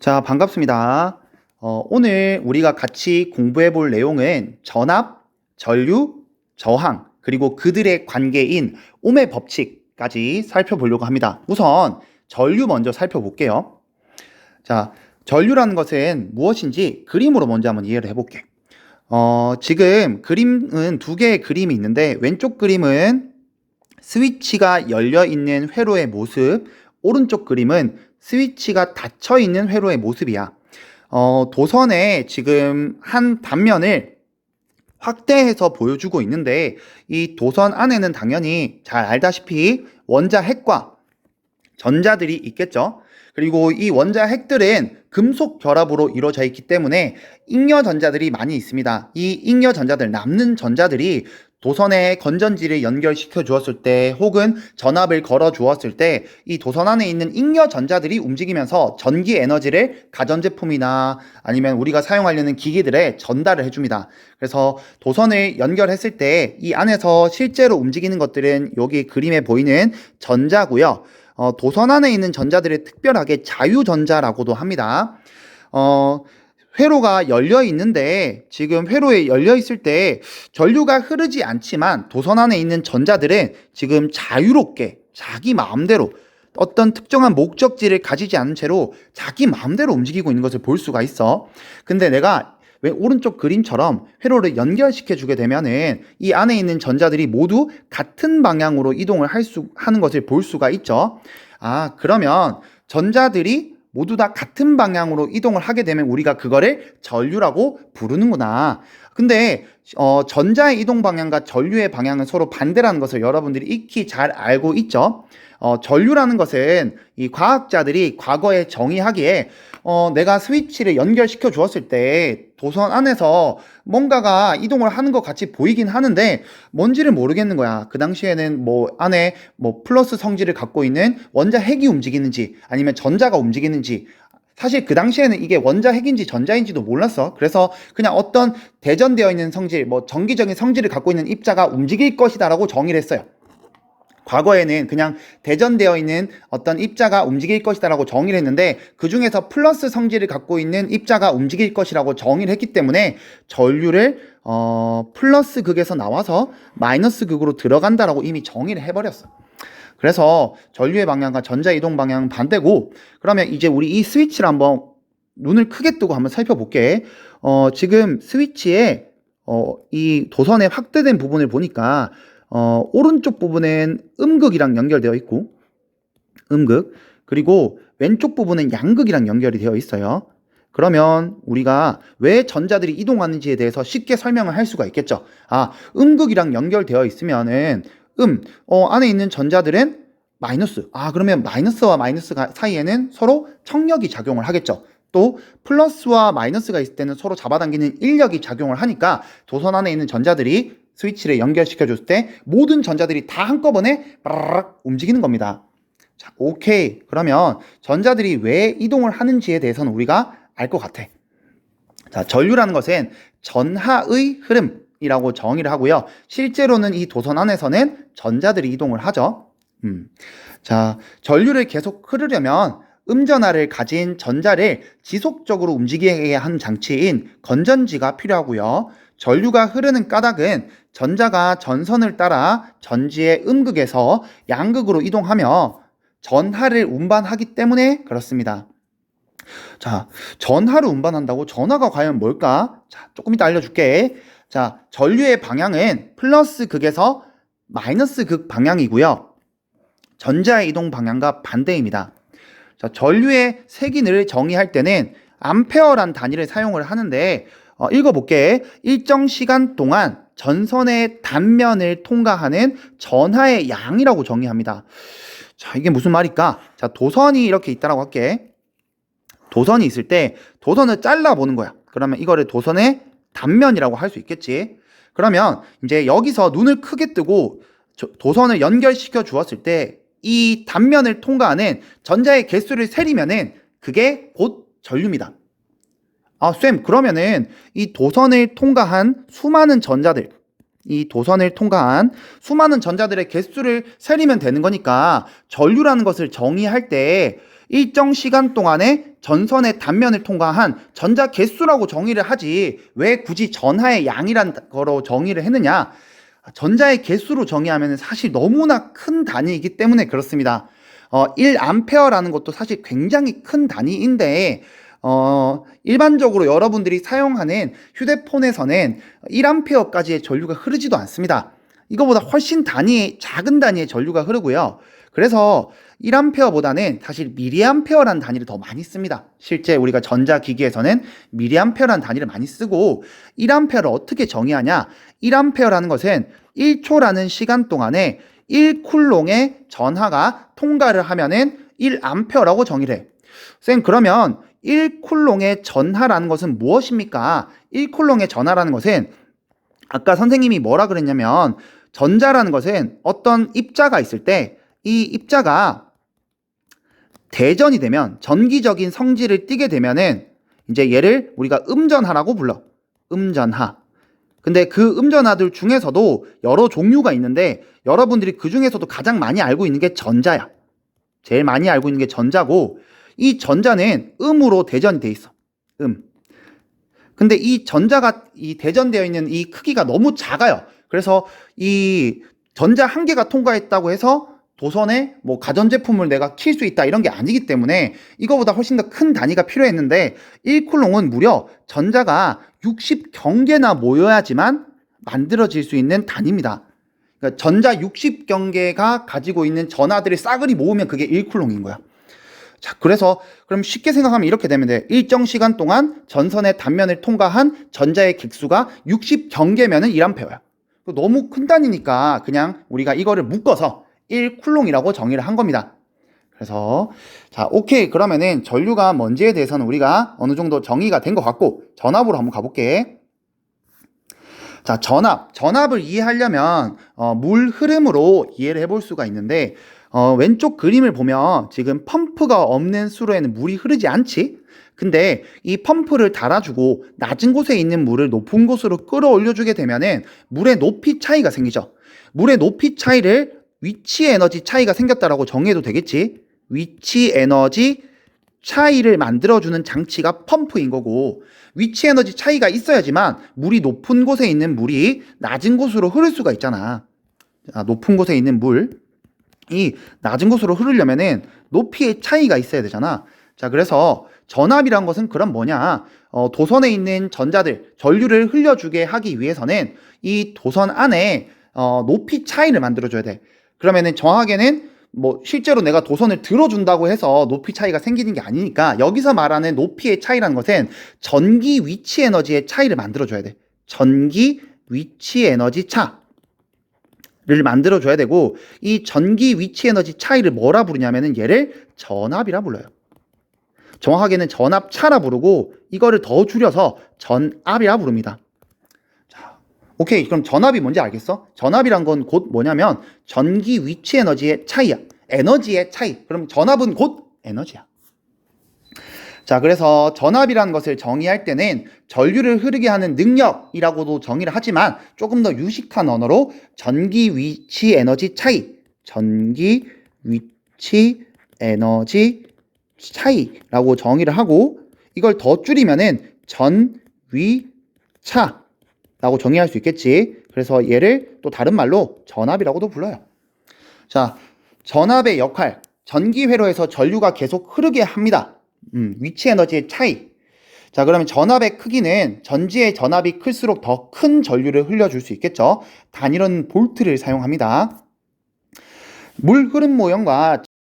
자, 반갑습니다. 오늘 우리가 같이 공부해 볼 내용은 전압, 전류, 저항, 그리고 그들의 관계인 옴의 법칙까지 살펴보려고 합니다. 우선 전류 먼저 살펴볼게요. 자, 전류라는 것은 무엇인지 그림으로 먼저 한번 이해를 해볼게. 지금 그림은 두 개의 그림이 있는데 왼쪽 그림은 스위치가 열려 있는 회로의 모습, 오른쪽 그림은 스위치가 닫혀 있는 회로의 모습이야. 도선에 지금 한 단면을 확대해서 보여주고 있는데 이 도선 안에는 당연히 잘 알다시피 원자 핵과 전자들이 있겠죠. 그리고 이 원자 핵들은 금속 결합으로 이루어져 있기 때문에 잉여 전자들이 많이 있습니다. 이 잉여 전자들, 남는 전자들이 도선에 건전지를 연결시켜 주었을 때 혹은 전압을 걸어 주었을 때 이 도선 안에 있는 잉여 전자들이 움직이면서 전기 에너지를 가전제품이나 아니면 우리가 사용하려는 기기들에 전달을 해줍니다. 그래서 도선을 연결했을 때 이 안에서 실제로 움직이는 것들은 여기 그림에 보이는 전자고요. 도선 안에 있는 전자들을 특별하게 자유전자라고도 합니다. 회로가 열려 있는데 지금 회로에 열려 있을 때 전류가 흐르지 않지만 도선 안에 있는 전자들은 지금 자유롭게 자기 마음대로 어떤 특정한 목적지를 가지지 않은 채로 자기 마음대로 움직이고 있는 것을 볼 수가 있어. 근데 내가 왜 오른쪽 그림처럼 회로를 연결시켜 주게 되면은 이 안에 있는 전자들이 모두 같은 방향으로 이동을 하는 것을 볼 수가 있죠. 그러면 전자들이 모두 다 같은 방향으로 이동을 하게 되면 우리가 그거를 전류라고 부르는구나. 근데 전자의 이동 방향과 전류의 방향은 서로 반대라는 것을 여러분들이 익히 잘 알고 있죠. 전류라는 것은 이 과학자들이 과거에 정의하기에 내가 스위치를 연결시켜 주었을 때 도선 안에서 뭔가가 이동을 하는 것 같이 보이긴 하는데 뭔지를 모르겠는 거야. 그 당시에는 안에 플러스 성질을 갖고 있는 원자 핵이 움직이는지 아니면 전자가 움직이는지 사실 그 당시에는 이게 원자 핵인지 전자인지도 몰랐어. 그래서 그냥 어떤 대전되어 있는 성질, 정기적인 성질을 갖고 있는 입자가 움직일 것이다라고 정의를 했어요. 과거에는 그냥 대전되어 있는 어떤 입자가 움직일 것이다라고 정의를 했는데 그 중에서 플러스 성질을 갖고 있는 입자가 움직일 것이라고 정의를 했기 때문에 전류를 플러스 극에서 나와서 마이너스 극으로 들어간다라고 이미 정의를 해버렸어. 그래서 전류의 방향과 전자 이동 방향은 반대고, 그러면 이제 우리 이 스위치를 한번 눈을 크게 뜨고 한번 살펴볼게. 지금 스위치에 이 도선의 확대된 부분을 보니까 오른쪽 부분은 음극이랑 연결되어 있고 음극, 그리고 왼쪽 부분은 양극이랑 연결이 되어 있어요. 그러면 우리가 왜 전자들이 이동하는지에 대해서 쉽게 설명을 할 수가 있겠죠. 음극이랑 연결되어 있으면은 안에 있는 전자들은 마이너스. 그러면 마이너스와 마이너스 사이에는 서로 청력이 작용을 하겠죠. 또 플러스와 마이너스가 있을 때는 서로 잡아당기는 인력이 작용을 하니까 도선 안에 있는 전자들이 스위치를 연결시켜 줬을 때 모든 전자들이 다 한꺼번에 빠르르 움직이는 겁니다. 자, 오케이. 그러면 전자들이 왜 이동을 하는지에 대해서는 우리가 알 것 같아. 자, 전류라는 것은 전하의 흐름이라고 정의를 하고요. 실제로는 이 도선 안에서는 전자들이 이동을 하죠. 자, 전류를 계속 흐르려면 음전하를 가진 전자를 지속적으로 움직이게 하는 장치인 건전지가 필요하고요. 전류가 흐르는 까닭은 전자가 전선을 따라 전지의 음극에서 양극으로 이동하며 전하를 운반하기 때문에 그렇습니다. 자, 전하를 운반한다고? 전하가 과연 뭘까? 자, 조금 이따 알려줄게. 자, 전류의 방향은 플러스 극에서 마이너스 극 방향이고요. 전자의 이동 방향과 반대입니다. 자, 전류의 세기를 정의할 때는 암페어란 단위를 사용을 하는데 읽어볼게. 일정 시간 동안 전선의 단면을 통과하는 전하의 양이라고 정의합니다. 자, 이게 무슨 말일까? 자, 도선이 이렇게 있다라고 할게. 도선이 있을 때 도선을 잘라보는 거야. 그러면 이거를 도선의 단면이라고 할 수 있겠지. 그러면 이제 여기서 눈을 크게 뜨고 도선을 연결시켜 주었을 때 이 단면을 통과하는 전자의 개수를 세리면은 그게 곧 전류입니다. 쌤, 그러면은 이 도선을 통과한 수많은 전자들, 이 도선을 통과한 수많은 전자들의 개수를 세리면 되는 거니까 전류라는 것을 정의할 때 일정 시간 동안에 전선의 단면을 통과한 전자 개수라고 정의를 하지 왜 굳이 전하의 양이란 거로 정의를 했느냐? 전자의 개수로 정의하면 사실 너무나 큰 단위이기 때문에 그렇습니다. 1암페어라는 것도 사실 굉장히 큰 단위인데 일반적으로 여러분들이 사용하는 휴대폰에서는 1암페어까지의 전류가 흐르지도 않습니다. 이거보다 훨씬 작은 단위의 전류가 흐르고요. 그래서 1암페어보다는 사실 미리암페어라는 단위를 더 많이 씁니다. 실제 우리가 전자기기에서는 미리암페어라는 단위를 많이 쓰고 1암페어를 어떻게 정의하냐? 1암페어라는 것은 1초라는 시간 동안에 1쿨롱의 전하가 통과를 하면은 1암페어라고 정의를 해. 쌤, 그러면 1쿨롱의 전하라는 것은 무엇입니까? 1쿨롱의 전하라는 것은 아까 선생님이 뭐라 그랬냐면 전자라는 것은 어떤 입자가 있을 때 이 입자가 대전이 되면 전기적인 성질을 띠게 되면은 이제 얘를 우리가 음전하라고 불러. 음전하. 근데 그 음전하들 중에서도 여러 종류가 있는데 여러분들이 그 중에서도 가장 많이 알고 있는 게 전자야. 제일 많이 알고 있는 게 전자고 이 전자는 음으로 대전이 돼 있어. 근데 이 전자가 이 대전되어 있는 이 크기가 너무 작아요. 그래서 이 전자 한 개가 통과했다고 해서 도선에 뭐 가전제품을 내가 킬 수 있다 이런 게 아니기 때문에 이거보다 훨씬 더 큰 단위가 필요했는데 1쿨롱은 무려 전자가 60경계나 모여야지만 만들어질 수 있는 단위입니다. 그러니까 전자 60경계가 가지고 있는 전하들의 싸그리 모으면 그게 1쿨롱인 거야. 자, 그래서 그럼 쉽게 생각하면 이렇게 되면 돼. 일정 시간 동안 전선의 단면을 통과한 전자의 객수가 60경계면은 1암페어야. 너무 큰 단위니까 그냥 우리가 이거를 묶어서 1쿨롱이라고 정의를 한 겁니다. 그래서 자, 오케이. 그러면은 전류가 뭔지에 대해서는 우리가 어느 정도 정의가 된 것 같고 전압으로 한번 가볼게. 자, 전압을 이해하려면 물 흐름으로 이해를 해볼 수가 있는데 왼쪽 그림을 보면 지금 펌프가 없는 수로에는 물이 흐르지 않지? 근데 이 펌프를 달아주고 낮은 곳에 있는 물을 높은 곳으로 끌어올려주게 되면은 물의 높이 차이가 생기죠. 물의 높이 차이를 위치 에너지 차이가 생겼다라고 정의해도 되겠지? 위치 에너지 차이를 만들어주는 장치가 펌프인 거고 위치 에너지 차이가 있어야지만 물이 높은 곳에 있는 물이 낮은 곳으로 흐를 수가 있잖아. 높은 곳에 있는 물이 낮은 곳으로 흐르려면은 높이의 차이가 있어야 되잖아. 자, 그래서 전압이란 것은 그럼 뭐냐? 도선에 있는 전자들, 전류를 흘려주게 하기 위해서는 이 도선 안에 높이 차이를 만들어줘야 돼. 그러면은 정확하게는 뭐 실제로 내가 도선을 들어준다고 해서 높이 차이가 생기는 게 아니니까 여기서 말하는 높이의 차이라는 것은 전기 위치 에너지의 차이를 만들어줘야 돼. 전기 위치 에너지 차를 만들어줘야 되고 이 전기 위치 에너지 차이를 뭐라 부르냐면은 얘를 전압이라 불러요. 정확하게는 전압차라 부르고 이거를 더 줄여서 전압이라 부릅니다. 오케이, 그럼 전압이 뭔지 알겠어? 전압이란 건 곧 뭐냐면 전기 위치 에너지의 차이야. 에너지의 차이. 그럼 전압은 곧 에너지야. 자, 그래서 전압이라는 것을 정의할 때는 전류를 흐르게 하는 능력이라고도 정의를 하지만 조금 더 유식한 언어로 전기 위치 에너지 차이, 전기 위치 에너지 차이라고 정의를 하고 이걸 더 줄이면은 전위차 라고 정의할 수 있겠지. 그래서 얘를 또 다른 말로 전압이라고도 불러요. 자, 전압의 역할. 전기 회로에서 전류가 계속 흐르게 합니다. 위치 에너지의 차이. 자, 그러면 전압의 크기는 전지의 전압이 클수록 더 큰 전류를 흘려줄 수 있겠죠. 단위로는 볼트를 사용합니다. 물 흐름 모형과